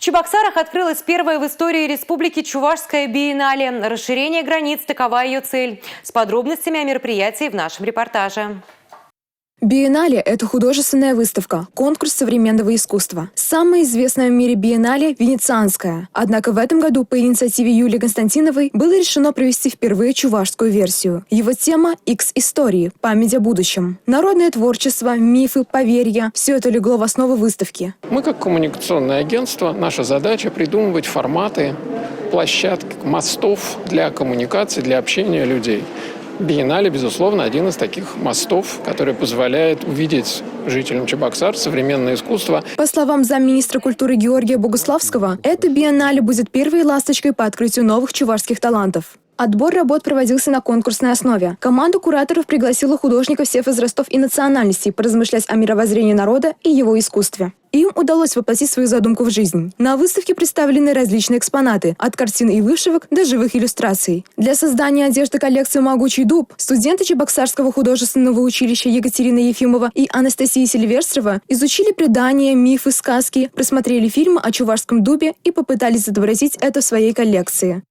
Чебоксарах открылась первая в истории республики Чувашская биеннале. Расширение границ – такова ее цель. С подробностями о мероприятии в нашем репортаже. Биеннале – это художественная выставка, конкурс современного искусства. Самая известная в мире биеннале – Венецианская. Однако в этом году по инициативе Юлии Константиновой было решено провести впервые чувашскую версию. Его тема – X-истории – память о будущем. Народное творчество, мифы, поверья – все это легло в основу выставки. Мы, как коммуникационное агентство, наша задача придумывать форматы, площадки, мостов для коммуникации, для общения людей. Биеннале, безусловно, один из таких мостов, который позволяет увидеть жителям Чебоксар современное искусство. По словам замминистра культуры Георгия Богуславского, эта биеннале будет первой ласточкой по открытию новых чувашских талантов. Отбор работ проводился на конкурсной основе. Команда кураторов пригласила художников всех возрастов и национальностей поразмышлять о мировоззрении народа и его искусстве. Им удалось воплотить свою задумку в жизнь. На выставке представлены различные экспонаты, от картин и вышивок до живых иллюстраций. Для создания одежды коллекции «Могучий дуб» студенты Чебоксарского художественного училища Екатерина Ефимова и Анастасия Сильвестрова изучили предания, мифы, сказки, просмотрели фильмы о чувашском дубе и попытались отобразить это в своей коллекции.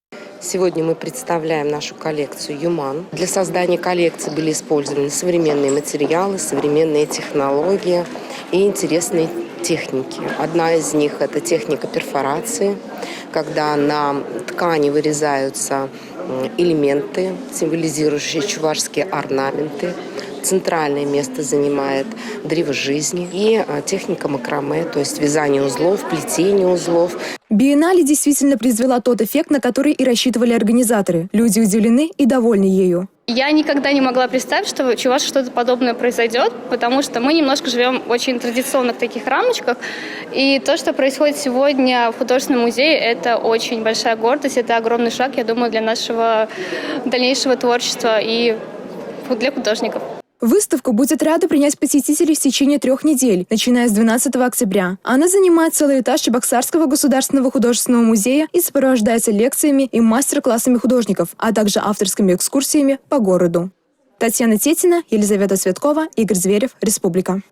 Сегодня мы представляем нашу коллекцию «Юман». Для создания коллекции были использованы современные материалы, современные технологии и интересные техники. Одна из них – это техника перфорации, когда на ткани вырезаются элементы, символизирующие чувашские орнаменты. Центральное место занимает древо жизни и техника макраме, то есть вязание узлов, плетение узлов. Биеннале действительно произвела тот эффект, на который и рассчитывали организаторы. Люди удивлены и довольны ею. Я никогда не могла представить, что в Чувашии что-то подобное произойдет, потому что мы немножко живем в очень традиционных таких рамочках. И то, что происходит сегодня в художественном музее, это очень большая гордость, это огромный шаг, я думаю, для нашего дальнейшего творчества и для художников. Выставка будет рада принять посетителей в течение 3 недель, начиная с 12 октября. Она занимает целый этаж Чебоксарского государственного художественного музея и сопровождается лекциями и мастер-классами художников, а также авторскими экскурсиями по городу. Татьяна Тетина, Елизавета Цветкова, Игорь Зверев, Республика.